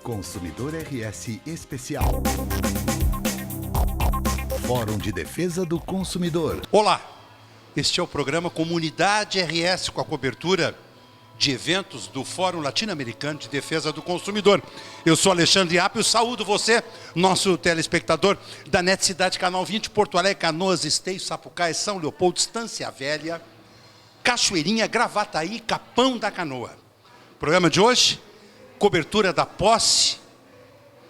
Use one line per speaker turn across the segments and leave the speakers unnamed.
Consumidor RS Especial. Fórum de Defesa do Consumidor.
Olá, este é o programa Comunidade RS com a cobertura de eventos do Fórum Latino-Americano de Defesa do Consumidor. Eu sou Alexandre Apio, saúdo você, nosso telespectador da NET Cidade Canal 20, Porto Alegre, Canoas, Esteio, Sapucaí, São Leopoldo, Estância Velha, Cachoeirinha, Gravataí, Capão da Canoa. Programa de hoje, cobertura da posse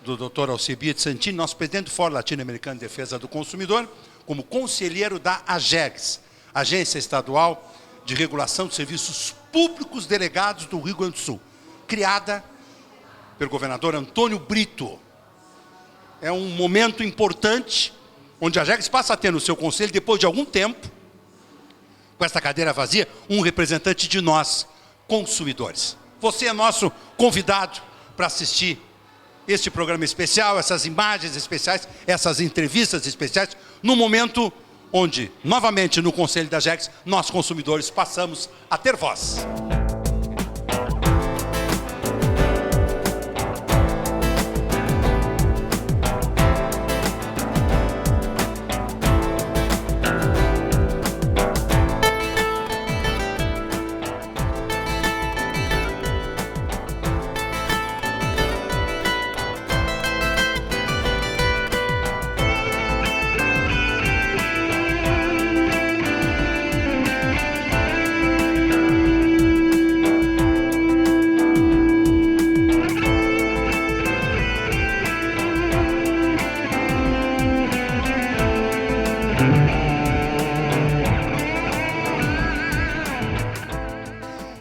do Dr. Alcebiades Santini, nosso presidente do Fórum Latino-Americano de Defesa do Consumidor, como conselheiro da AGERGS, Agência Estadual de Regulação de Serviços Públicos Delegados do Rio Grande do Sul, criada pelo governador Antônio Brito. É um momento importante, onde a AGERGS passa a ter no seu conselho, depois de algum tempo, com essa cadeira vazia, um representante de nós, consumidores. Você é nosso convidado para assistir este programa especial, essas imagens especiais, essas entrevistas especiais, no momento onde, novamente, no Conselho da AGERGS, nós, consumidores, passamos a ter voz.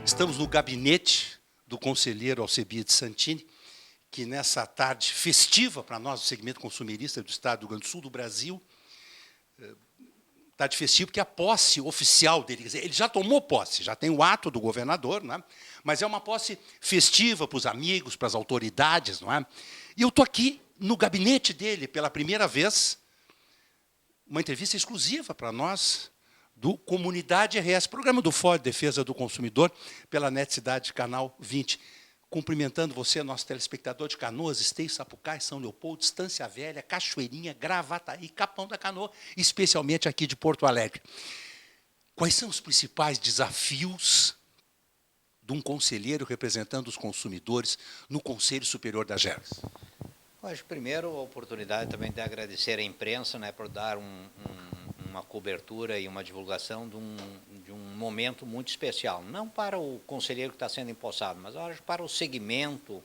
Estamos no gabinete do conselheiro Alcebiades Santini, que nessa tarde festiva para nós, do segmento consumerista do Estado do Rio Grande do Sul, do Brasil, tarde festiva porque é a posse oficial dele, quer dizer, ele já tomou posse, já tem o ato do governador, não é? Mas é uma posse festiva para os amigos, para as autoridades, não é? E eu estou aqui no gabinete dele pela primeira vez, uma entrevista exclusiva para nós, do Comunidade RS, programa do Fórum de Defesa do Consumidor, pela NET Cidade Canal 20. Cumprimentando você, nosso telespectador de Canoas, Esteio, Sapucaí, São Leopoldo, Estância Velha, Cachoeirinha, Gravataí, Capão da Canoa, especialmente aqui de Porto Alegre. Quais são os principais desafios de um conselheiro representando os consumidores no Conselho Superior da AGERGS?
Eu acho, primeiro, a oportunidade também de agradecer à imprensa, né, por dar uma cobertura e uma divulgação de um momento muito especial. Não para o conselheiro que está sendo empossado, mas eu acho para o segmento,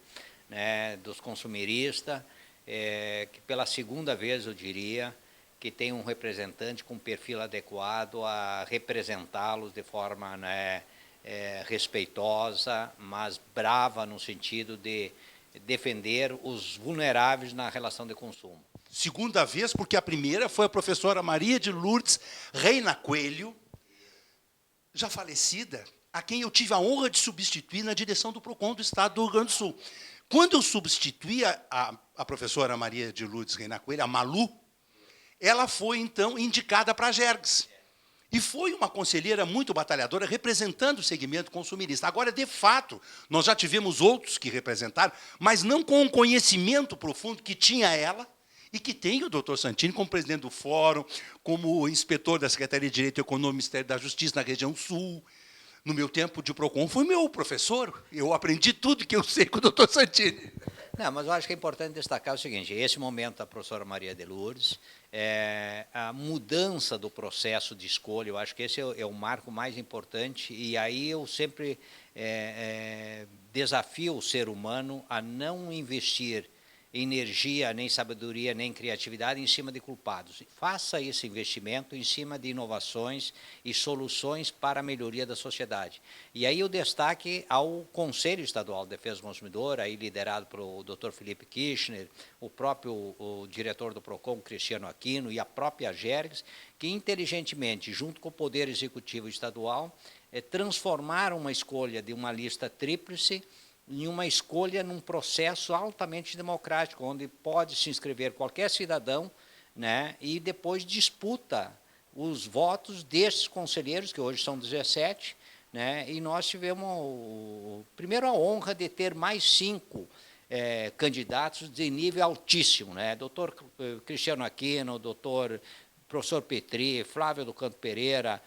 né, dos consumiristas, que pela segunda vez, eu diria, que tem um representante com perfil adequado a representá-los de forma, né, respeitosa, mas brava no sentido de defender os vulneráveis na relação de consumo.
Segunda vez, porque a primeira foi a professora Maria de Lourdes Reina Coelho, já falecida, a quem eu tive a honra de substituir na direção do PROCON do Estado do Rio Grande do Sul. Quando eu substituí a professora Maria de Lourdes Reina Coelho, a Malu, ela foi, então, indicada para a AGERGS. E foi uma conselheira muito batalhadora, representando o segmento consumirista. Agora, de fato, nós já tivemos outros que representaram, mas não com o conhecimento profundo que tinha ela, e que tem o doutor Santini como presidente do Fórum, como inspetor da Secretaria de Direito Econômico do Ministério da Justiça na região sul. No meu tempo de PROCON, foi meu professor. Eu aprendi tudo que eu sei com o doutor Santini.
Não, mas eu acho que é importante destacar o seguinte, esse momento da professora Maria de Lourdes, a mudança do processo de escolha, eu acho que esse é o marco mais importante, e aí eu sempre desafio o ser humano a não investir energia, nem sabedoria, nem criatividade em cima de culpados. Faça esse investimento em cima de inovações e soluções para a melhoria da sociedade. E aí o destaque ao Conselho Estadual de Defesa do Consumidor, aí liderado pelo Dr. Felipe Kirchner, o diretor do PROCON, Cristiano Aquino, e a própria AGERGS, que inteligentemente, junto com o Poder Executivo Estadual, transformaram uma escolha de uma lista tríplice em uma escolha num processo altamente democrático, onde pode se inscrever qualquer cidadão, né, e depois disputa os votos desses conselheiros, que hoje são 17, né, e nós tivemos, primeiro, a honra de ter mais 5 candidatos de nível altíssimo, né? Doutor Cristiano Aquino, doutor professor Petri, Flávio do Canto Pereira,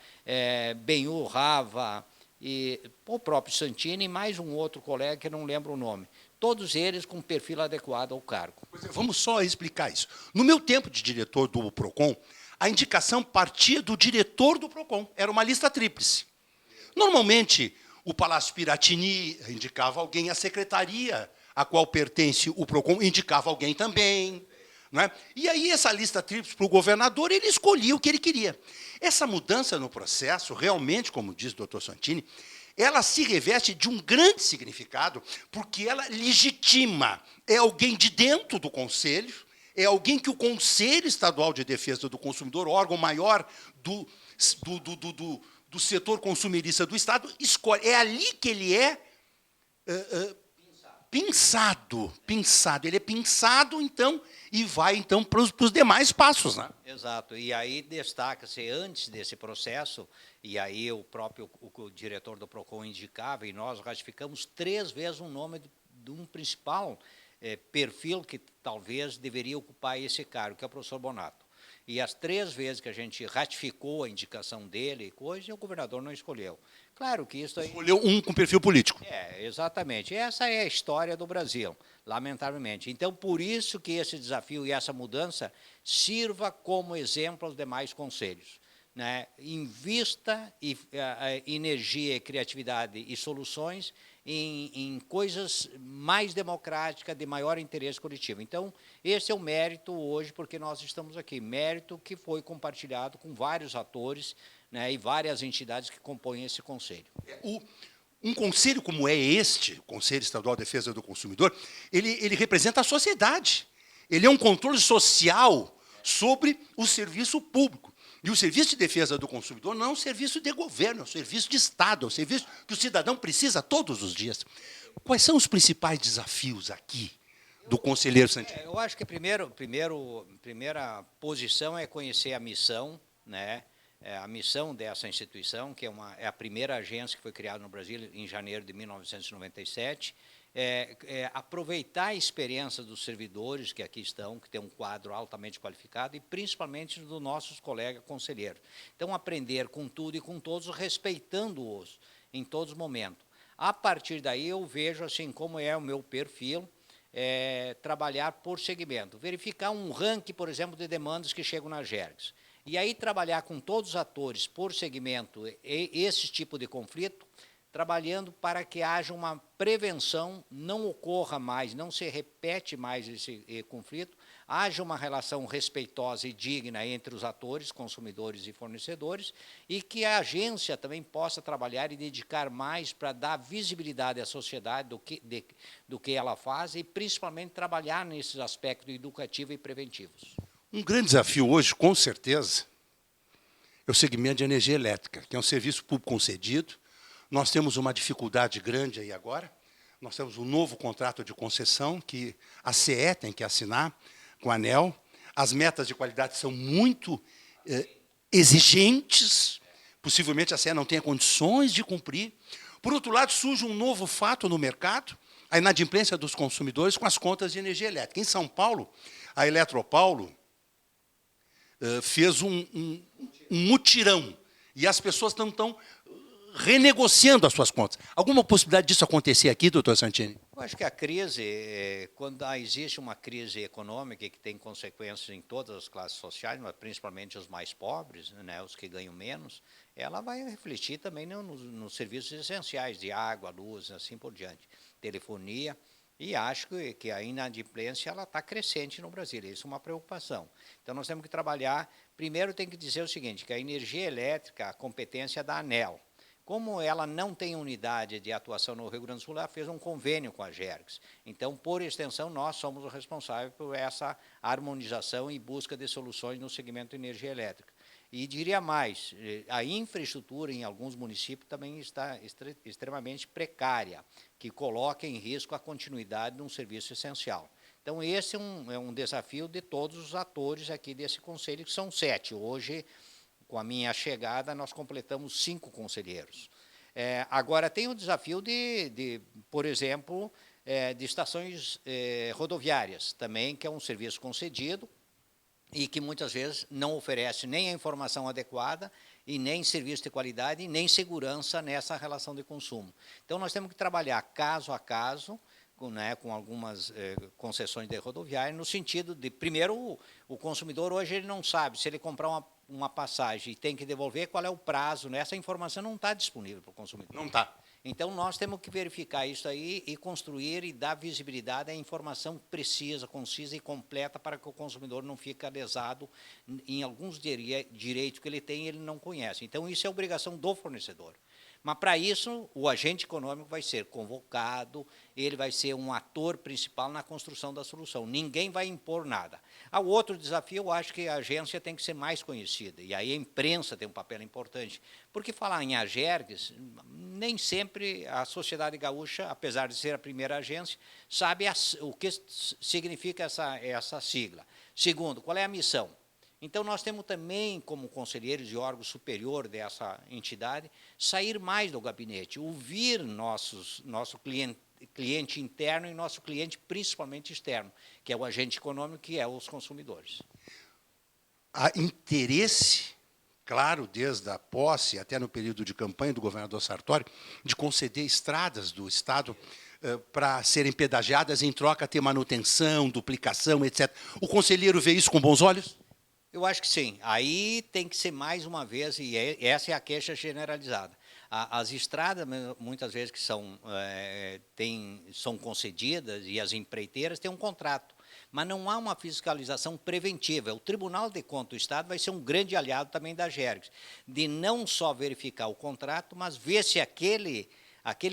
Benhu Rava, e o próprio Santini e mais um outro colega que eu não lembro o nome. Todos eles com perfil adequado ao cargo.
Vamos só explicar isso. No meu tempo de diretor do PROCON, a indicação partia do diretor do PROCON. Era uma lista tríplice. Normalmente, o Palácio Piratini indicava alguém, a secretaria a qual pertence o PROCON indicava alguém também. Não é? E aí, essa lista tríplice para o governador, ele escolhia o que ele queria. Essa mudança no processo, realmente, como diz o doutor Santini, ela se reveste de um grande significado, porque ela legitima, é alguém de dentro do Conselho, é alguém que o Conselho Estadual de Defesa do Consumidor, órgão maior do setor consumerista do Estado, escolhe. É ali que ele é pinçado. Ele é pinçado, então, e vai, então, para os demais passos. Né?
Exato. E aí destaca-se, antes desse processo, e aí o próprio o diretor do PROCON indicava, e nós ratificamos 3 vezes um nome de um principal perfil que talvez deveria ocupar esse cargo, que é o professor Bonato. E as 3 vezes que a gente ratificou a indicação dele, hoje o governador não escolheu. Claro que isso aí...
Escolheu um com perfil político.
Exatamente. Essa é a história do Brasil, lamentavelmente. Então, por isso que esse desafio e essa mudança sirva como exemplo aos demais conselhos. Né? Invista energia, criatividade e soluções em coisas mais democráticas, de maior interesse coletivo. Então, esse é o mérito hoje, porque nós estamos aqui. Mérito que foi compartilhado com vários atores, né, e várias entidades que compõem esse conselho.
Um conselho como é este, o Conselho Estadual de Defesa do Consumidor, ele representa a sociedade. Ele é um controle social sobre o serviço público. E o Serviço de Defesa do Consumidor não é um serviço de governo, é um serviço de Estado, é um serviço que o cidadão precisa todos os dias. Quais são os principais desafios aqui do conselheiro Santini?
Eu acho que a primeira posição é conhecer a missão, né? A missão dessa instituição, que é a primeira agência que foi criada no Brasil em janeiro de 1997, aproveitar a experiência dos servidores que aqui estão, que tem um quadro altamente qualificado, e principalmente dos nossos colegas conselheiros. Então, aprender com tudo e com todos, respeitando-os em todos os momentos. A partir daí, eu vejo assim como é o meu perfil, trabalhar por segmento. Verificar um ranking, por exemplo, de demandas que chegam na GERGS. E aí trabalhar com todos os atores por segmento esse tipo de conflito, trabalhando para que haja uma prevenção, não ocorra mais, não se repete mais esse conflito, haja uma relação respeitosa e digna entre os atores, consumidores e fornecedores, e que a agência também possa trabalhar e dedicar mais para dar visibilidade à sociedade do que ela faz e, principalmente, trabalhar nesses aspectos educativos e preventivos.
Um grande desafio hoje, com certeza, é o segmento de energia elétrica, que é um serviço público concedido. Nós temos uma dificuldade grande aí agora. Nós temos um novo contrato de concessão que a CE tem que assinar com a ANEEL. As metas de qualidade são muito exigentes. Possivelmente a CE não tenha condições de cumprir. Por outro lado, surge um novo fato no mercado, a inadimplência dos consumidores com as contas de energia elétrica. Em São Paulo, a Eletropaulo fez um mutirão, e as pessoas estão renegociando as suas contas. Alguma possibilidade disso acontecer aqui, doutor Santini?
Eu acho que a crise, quando existe uma crise econômica que tem consequências em todas as classes sociais, mas principalmente os mais pobres, né, os que ganham menos, ela vai refletir também nos serviços essenciais de água, luz, assim por diante, telefonia. E acho que a inadimplência está crescente no Brasil, isso é uma preocupação. Então, nós temos que trabalhar, primeiro tem que dizer o seguinte, que a energia elétrica, a competência é da ANEEL. Como ela não tem unidade de atuação no Rio Grande do Sul, ela fez um convênio com a GERGS. Então, por extensão, nós somos os responsáveis por essa harmonização e busca de soluções no segmento de energia elétrica. E diria mais, a infraestrutura em alguns municípios também está extremamente precária, que coloca em risco a continuidade de um serviço essencial. Então, esse é um desafio de todos os atores aqui desse conselho, que são 7. Hoje, com a minha chegada, nós completamos 5 conselheiros. Agora, tem o desafio por exemplo, de estações rodoviárias, também, que é um serviço concedido e que muitas vezes não oferece nem a informação adequada e nem serviço de qualidade e nem segurança nessa relação de consumo. Então, nós temos que trabalhar caso a caso, com algumas concessões de rodoviária, no sentido de, primeiro, o consumidor hoje ele não sabe se ele comprar uma passagem e tem que devolver, qual é o prazo, né? Essa informação não está disponível para o consumidor.
Não está.
Então, nós temos que verificar isso aí e construir e dar visibilidade à informação precisa, concisa e completa para que o consumidor não fique lesado em alguns direitos que ele tem e ele não conhece. Então, isso é obrigação do fornecedor. Mas, para isso, o agente econômico vai ser convocado, ele vai ser um ator principal na construção da solução. Ninguém vai impor nada. O outro desafio, eu acho que a agência tem que ser mais conhecida, e aí a imprensa tem um papel importante. Porque falar em AGERGS, nem sempre a sociedade gaúcha, apesar de ser a primeira agência, sabe o que significa essa sigla. Segundo, qual é a missão? Então, nós temos também, como conselheiros de órgão superior dessa entidade, sair mais do gabinete, ouvir nosso cliente interno e nosso cliente principalmente externo, que é o agente econômico, que é os consumidores.
Há interesse, claro, desde a posse até no período de campanha do governador Sartori, de conceder estradas do Estado para serem pedagiadas em troca a ter manutenção, duplicação, etc. O conselheiro vê isso com bons olhos?
Eu acho que sim. Aí tem que ser mais uma vez, e essa é a queixa generalizada. As estradas, muitas vezes, que são concedidas, e as empreiteiras têm um contrato, mas não há uma fiscalização preventiva. O Tribunal de Contas do Estado vai ser um grande aliado também da AGERGS, de não só verificar o contrato, mas ver se aquele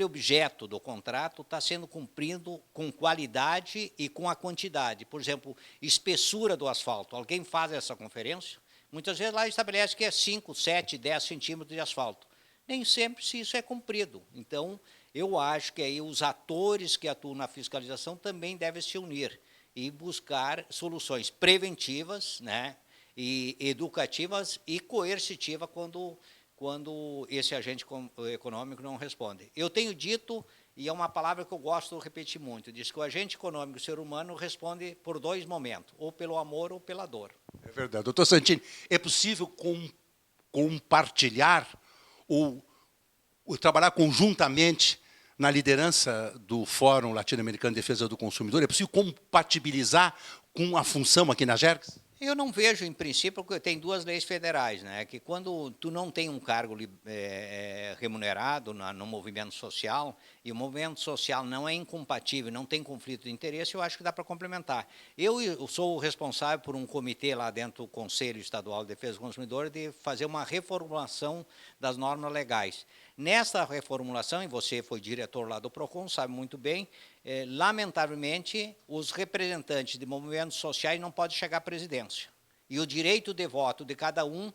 objeto do contrato está sendo cumprido com qualidade e com a quantidade. Por exemplo, espessura do asfalto. Alguém faz essa conferência? Muitas vezes lá estabelece que é 5, 7, 10 centímetros de asfalto. Nem sempre se isso é cumprido. Então, eu acho que aí os atores que atuam na fiscalização também devem se unir e buscar soluções preventivas, né, e educativas e coercitivas quando esse agente econômico não responde. Eu tenho dito, e é uma palavra que eu gosto de repetir muito, diz que o agente econômico, o ser humano, responde por dois momentos, ou pelo amor ou pela dor.
É verdade. Doutor Santini, é possível compartilhar ou trabalhar conjuntamente na liderança do Fórum Latino-Americano de Defesa do Consumidor? É possível compatibilizar com a função aqui na AGERGS?
Eu não vejo, em princípio, porque tem duas leis federais, né, que quando tu não tem um cargo remunerado no movimento social, e o movimento social não é incompatível, não tem conflito de interesse, eu acho que dá para complementar. Eu sou o responsável por um comitê lá dentro do Conselho Estadual de Defesa do Consumidor de fazer uma reformulação das normas legais. Nessa reformulação, e você foi diretor lá do PROCON, sabe muito bem, lamentavelmente, os representantes de movimentos sociais não podem chegar à presidência. E o direito de voto de cada um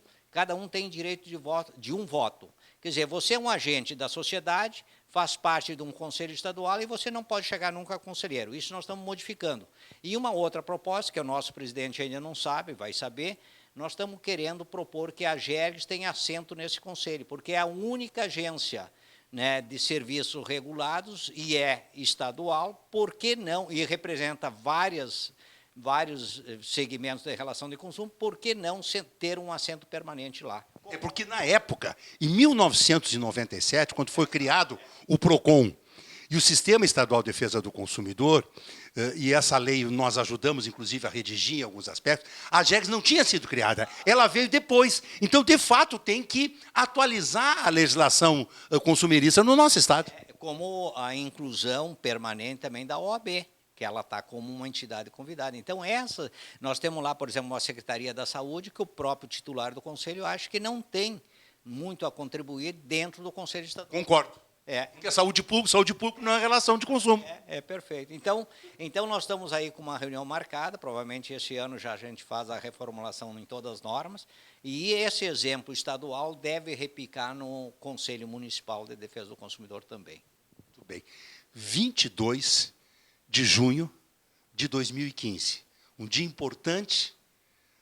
tem direito de um voto. Quer dizer, você é um agente da sociedade, faz parte de um conselho estadual e você não pode chegar nunca a conselheiro. Isso nós estamos modificando. E uma outra proposta, que o nosso presidente ainda não sabe, vai saber, nós estamos querendo propor que a AGERGS tenha assento nesse conselho, porque é a única agência, né, de serviços regulados e é estadual, por que não, e representa vários segmentos de relação de consumo, por que não ter um assento permanente lá?
É porque, na época, em 1997, quando foi criado o PROCON e o Sistema Estadual de Defesa do Consumidor, e essa lei nós ajudamos, inclusive, a redigir em alguns aspectos, a AGERGS não tinha sido criada, ela veio depois. Então, de fato, tem que atualizar a legislação consumerista no nosso Estado.
Como a inclusão permanente também da OAB, que ela está como uma entidade convidada. Então, nós temos lá, por exemplo, uma Secretaria da Saúde, que o próprio titular do Conselho acha que não tem muito a contribuir dentro do Conselho Estadual.
Concordo. Porque a saúde pública não é relação de consumo.
Perfeito. Então, nós estamos aí com uma reunião marcada, provavelmente esse ano já a gente faz a reformulação em todas as normas, e esse exemplo estadual deve repicar no Conselho Municipal de Defesa do Consumidor também.
Muito bem. 22 de junho de 2015, um dia importante,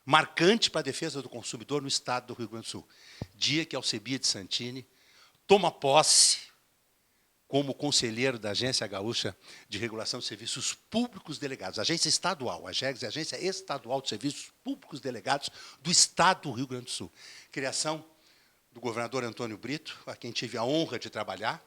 marcante para a defesa do consumidor no estado do Rio Grande do Sul. Dia que Alcebiades Santini toma posse como conselheiro da Agência Gaúcha de Regulação de Serviços Públicos Delegados, agência estadual. A AGERGS é a Agência Estadual de Serviços Públicos Delegados do Estado do Rio Grande do Sul. Criação do governador Antônio Brito, a quem tive a honra de trabalhar.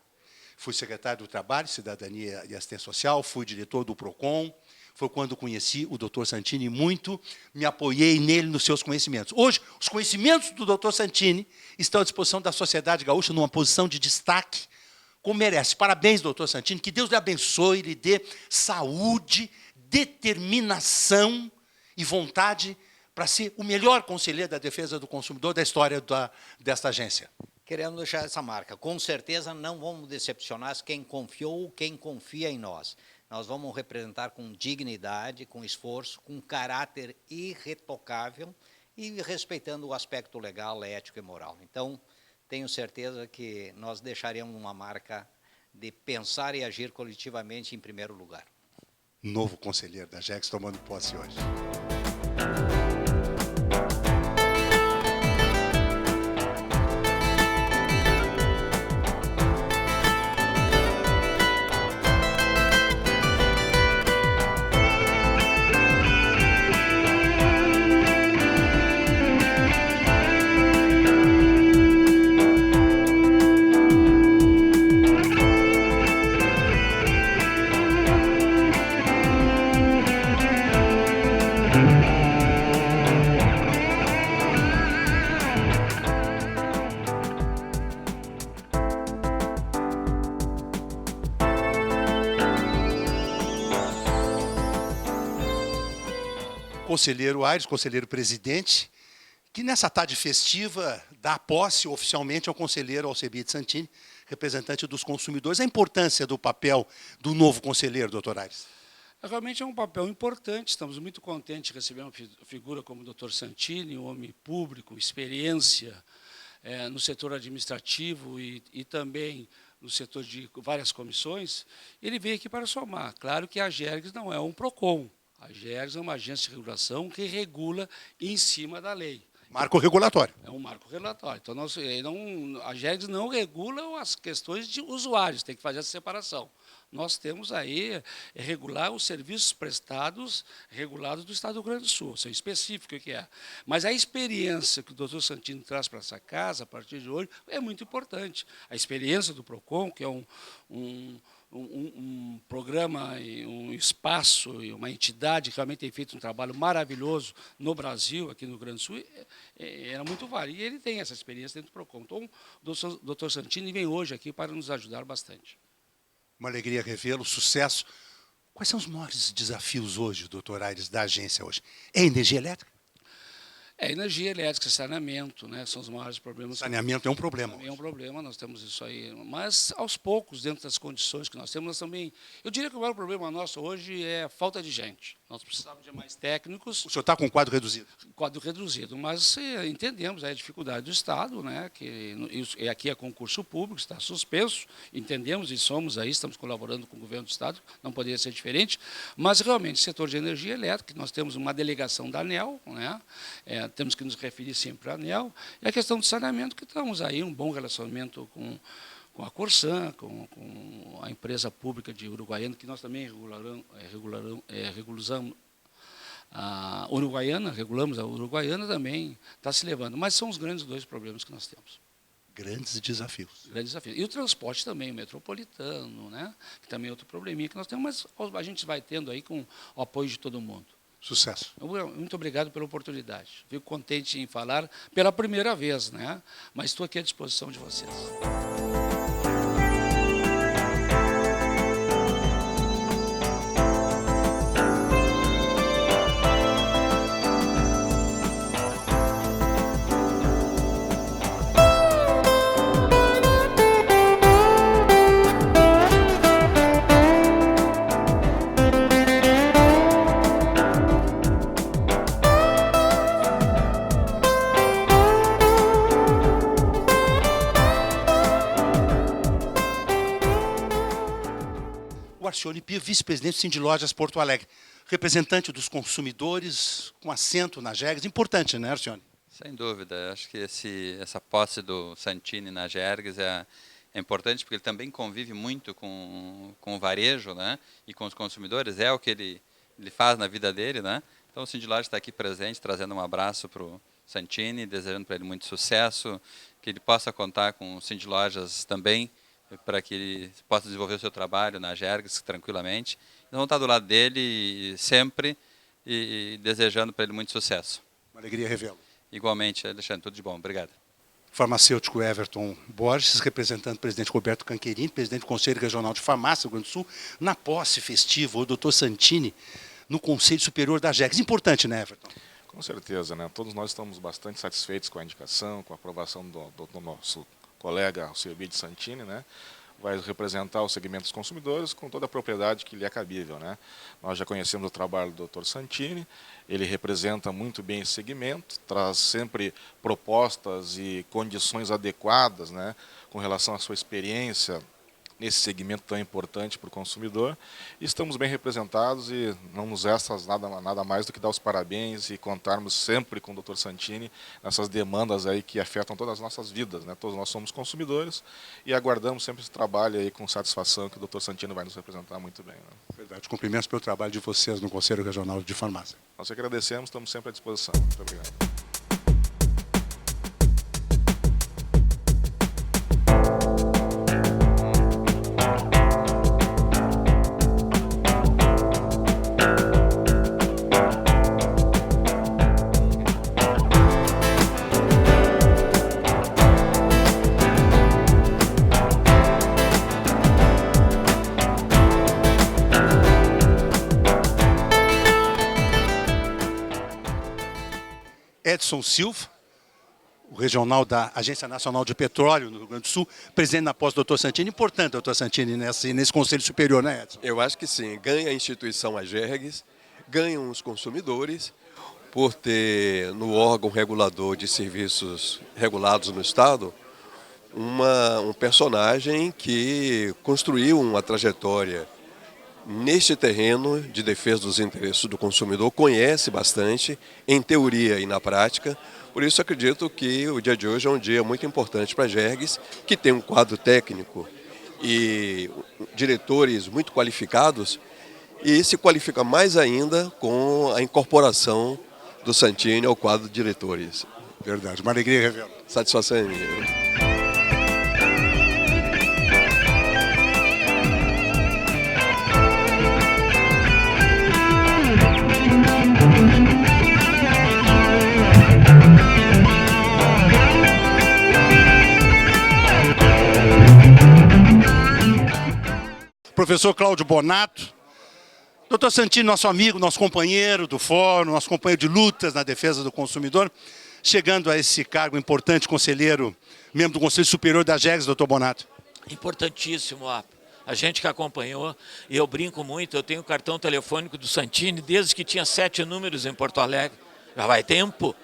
Fui secretário do Trabalho, Cidadania e Assistência Social, fui diretor do PROCON. Foi quando conheci o Dr. Santini muito, me apoiei nele nos seus conhecimentos. Hoje, os conhecimentos do Dr. Santini estão à disposição da sociedade gaúcha numa posição de destaque, como merece. Parabéns, Dr. Santini, que Deus lhe abençoe, lhe dê saúde, determinação e vontade para ser o melhor conselheiro da defesa do consumidor da história desta agência.
Queremos deixar essa marca. Com certeza não vamos decepcionar quem confiou, quem confia em nós. Nós vamos representar com dignidade, com esforço, com caráter irretocável e respeitando o aspecto legal, ético e moral. Então, tenho certeza que nós deixaremos uma marca de pensar e agir coletivamente em primeiro lugar.
Novo conselheiro da AGERGS tomando posse hoje. Conselheiro Aires, conselheiro presidente, que nessa tarde festiva dá posse oficialmente ao conselheiro Alcebiades Santini, representante dos consumidores. A importância do papel do novo conselheiro, doutor Aires?
Realmente é um papel importante, estamos muito contentes de receber uma figura como o doutor Santini, um homem público, experiência no setor administrativo e também no setor de várias comissões. Ele veio aqui para somar. Claro que a AGERGS não é um PROCON. A AGERGS é uma agência de regulação que regula em cima da lei.
Marco regulatório.
É um marco regulatório. Então, a AGERGS não regula as questões de usuários, tem que fazer essa separação. Nós temos aí regular os serviços prestados, regulados do Estado do Rio Grande do Sul, isso é específico o que é. Mas a experiência que o doutor Santini traz para essa casa, a partir de hoje, é muito importante. A experiência do PROCON, que é um programa, um espaço e uma entidade que realmente tem feito um trabalho maravilhoso no Brasil, aqui no Rio Grande do Sul, era muito válido. E ele tem essa experiência dentro do PROCON. Então, o doutor Santini vem hoje aqui para nos ajudar bastante.
Uma alegria revê-lo, sucesso. Quais são os maiores desafios hoje, doutor Aires, da agência hoje? É energia elétrica?
Energia elétrica, saneamento, né, são os maiores problemas.
Saneamento é um problema.
É um problema, nós temos isso aí. Mas, aos poucos, dentro das condições que nós temos, nós também... Eu diria que o maior problema nosso hoje é a falta de gente. Nós precisamos de mais técnicos.
O senhor está com um quadro reduzido?
Quadro reduzido, mas entendemos a dificuldade do Estado, né, que aqui é concurso público, está suspenso, entendemos e estamos colaborando com o governo do Estado, não poderia ser diferente, mas realmente, setor de energia elétrica, nós temos uma delegação da ANEEL, né, temos que nos referir sempre à ANEEL, e a questão do saneamento, que estamos aí, um bom relacionamento com a Corsan, com a empresa pública de Uruguaiana, que nós também regulamos a Uruguaiana, regulamos a Uruguaiana também, está se levando. Mas são os grandes dois problemas que nós temos.
Grandes desafios.
Grandes desafios. E o transporte também, o metropolitano, né, que também é outro probleminha que nós temos, mas a gente vai tendo aí com o apoio de todo mundo.
Sucesso.
Muito obrigado pela oportunidade. Fico contente em falar pela primeira vez, né? Mas estou aqui à disposição de vocês.
Arcione Pio, vice-presidente do Sindilojas Porto Alegre, representante dos consumidores, com assento na AGERGS. Importante, né, Arcione?
Sem dúvida. Acho que essa posse do Santini na AGERGS é é importante porque ele também convive muito com o varejo, né, e com os consumidores, é o que ele faz na vida dele, né? Então o Cindy Lojas está aqui presente, trazendo um abraço para o Santini, desejando para ele muito sucesso, que ele possa contar com o Cindy Lojas também, para que ele possa desenvolver o seu trabalho na Jergs tranquilamente. Então vamos estar do lado dele sempre e desejando para ele muito sucesso.
Uma alegria revê-lo.
Igualmente, Alexandre, tudo de bom. Obrigado.
Farmacêutico Everton Borges, representando o presidente Roberto Canquerini, presidente do Conselho Regional de Farmácia do Rio Grande do Sul, na posse festiva, o doutor Santini, no Conselho Superior da Jergs. Importante, né, Everton?
Com certeza, né? Todos nós estamos bastante satisfeitos com a indicação, com a aprovação do nosso colega Alcibíades Santini, né? Vai representar o segmento dos consumidores com toda a propriedade que lhe é cabível, né? Nós já conhecemos o trabalho do Dr. Santini, ele representa muito bem esse segmento, traz sempre propostas e condições adequadas, né, com relação à sua experiência nesse segmento tão importante para o consumidor. E estamos bem representados e não nos resta nada mais do que dar os parabéns e contarmos sempre com o Dr. Santini nessas demandas aí que afetam todas as nossas vidas, né? Todos nós somos consumidores e aguardamos sempre esse trabalho aí com satisfação que o Dr. Santini vai nos representar muito bem, né?
Verdade. Cumprimentos pelo trabalho de vocês no Conselho Regional de Farmácia.
Nós agradecemos, estamos sempre à disposição. Muito obrigado.
Edson Silva, o regional da Agência Nacional de Petróleo no Rio Grande do Sul, presidente na posse do Dr. Santini. Importante, doutor Santini, nesse Conselho Superior, né, Edson?
Eu acho que sim. Ganha a instituição Agergs, ganham os consumidores, por ter no órgão regulador de serviços regulados no Estado, um personagem que construiu uma trajetória neste terreno de defesa dos interesses do consumidor, conhece bastante, em teoria e na prática. Por isso acredito que o dia de hoje é um dia muito importante para a Jergs, que tem um quadro técnico e diretores muito qualificados, e se qualifica mais ainda com a incorporação do Santini ao quadro de diretores.
Verdade, uma alegria revê-lo.
Satisfação é minha.
Professor Cláudio Bonato, doutor Santini, nosso amigo, nosso companheiro do fórum, nosso companheiro de lutas na defesa do consumidor, chegando a esse cargo importante, conselheiro, membro do Conselho Superior da Jergs, doutor Bonato.
Importantíssimo, a gente que acompanhou, e eu brinco muito, eu tenho o cartão telefônico do Santini desde que tinha 7 números em Porto Alegre, já vai tempo.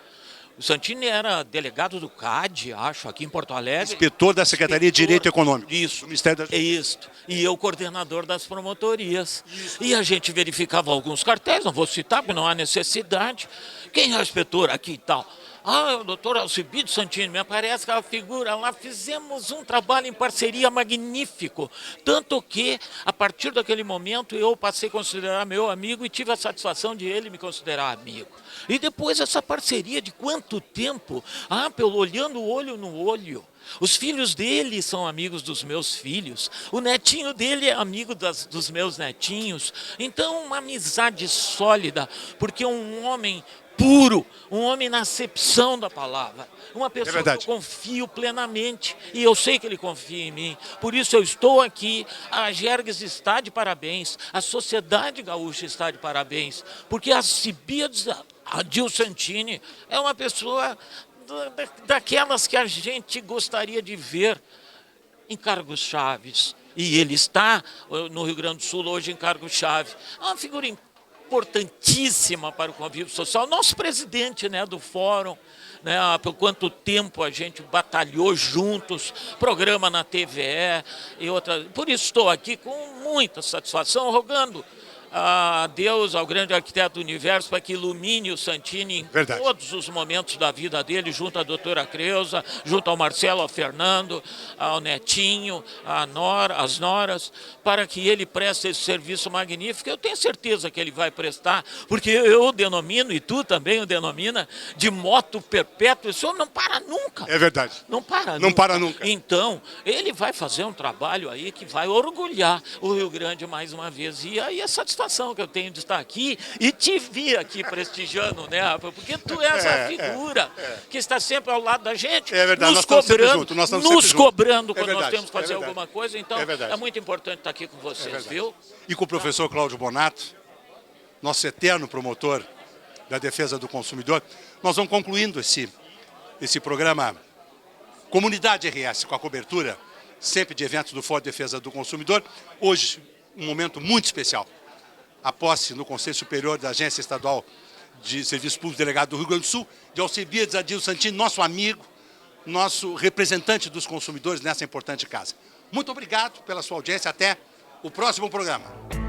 O Santini era delegado do CAD, acho, aqui em Porto Alegre.
Inspetor da Secretaria de Direito Econômico.
Isso,
do Ministério da Justiça.
é isso. E eu coordenador das promotorias. Isso. E a gente verificava alguns cartéis, não vou citar, porque não há necessidade. Quem é o inspetor aqui e tal? Ah, o doutor Alcibíades Santini, me aparece aquela figura lá, fizemos um trabalho em parceria magnífico, tanto que, a partir daquele momento, eu passei a considerar meu amigo e tive a satisfação de ele me considerar amigo. E depois essa parceria de quanto tempo? Pelo olhando o olho no olho. Os filhos dele são amigos dos meus filhos, o netinho dele é amigo dos meus netinhos. Então, uma amizade sólida, porque um homem puro, um homem na acepção da palavra, uma pessoa que eu confio plenamente, e eu sei que ele confia em mim, por isso eu estou aqui, a Jergs está de parabéns, a sociedade gaúcha está de parabéns, porque a Alcibíades Santini é uma pessoa daquelas que a gente gostaria de ver em cargos chaves, e ele está no Rio Grande do Sul hoje em cargo-chave, é uma figura importantíssima para o convívio social. Nosso presidente, né, do fórum, né, por quanto tempo a gente batalhou juntos, programa na TVE e outra. Por isso estou aqui com muita satisfação, rogando a Deus, ao grande arquiteto do universo, para que ilumine o Santini em
Verdade.
todos os momentos da vida dele, junto à doutora Creuza, junto ao Marcelo, ao Fernando, ao Netinho, às noras, para que ele preste esse serviço magnífico. Eu tenho certeza que ele vai prestar, porque eu o denomino, e tu também o denomina, de moto perpétua. Isso não para nunca.
É verdade.
Não para
Não
nunca.
para nunca.
Então, ele vai fazer um trabalho aí que vai orgulhar o Rio Grande mais uma vez. E aí a satisfação que eu tenho de estar aqui e te vir aqui prestigiando, né, Rafa? Porque tu és a figura que está sempre ao lado da gente,
É verdade,
nos
nós estamos sempre
cobrando,
juntos, nós estamos sempre
nos
juntos.
cobrando
É
quando
verdade,
nós temos que fazer
é verdade.
alguma coisa. Então,
É verdade.
é muito importante estar aqui com vocês, viu?
E com o professor Cláudio Bonato, nosso eterno promotor da defesa do consumidor, nós vamos concluindo esse programa Comunidade RS, com a cobertura sempre de eventos do Fórum de Defesa do Consumidor. Hoje, um momento muito especial. A posse no Conselho Superior da Agência Estadual de Serviços Públicos Delegado do Rio Grande do Sul, de Alcebiades Adilson Santini, nosso amigo, nosso representante dos consumidores nessa importante casa. Muito obrigado pela sua audiência. Até o próximo programa.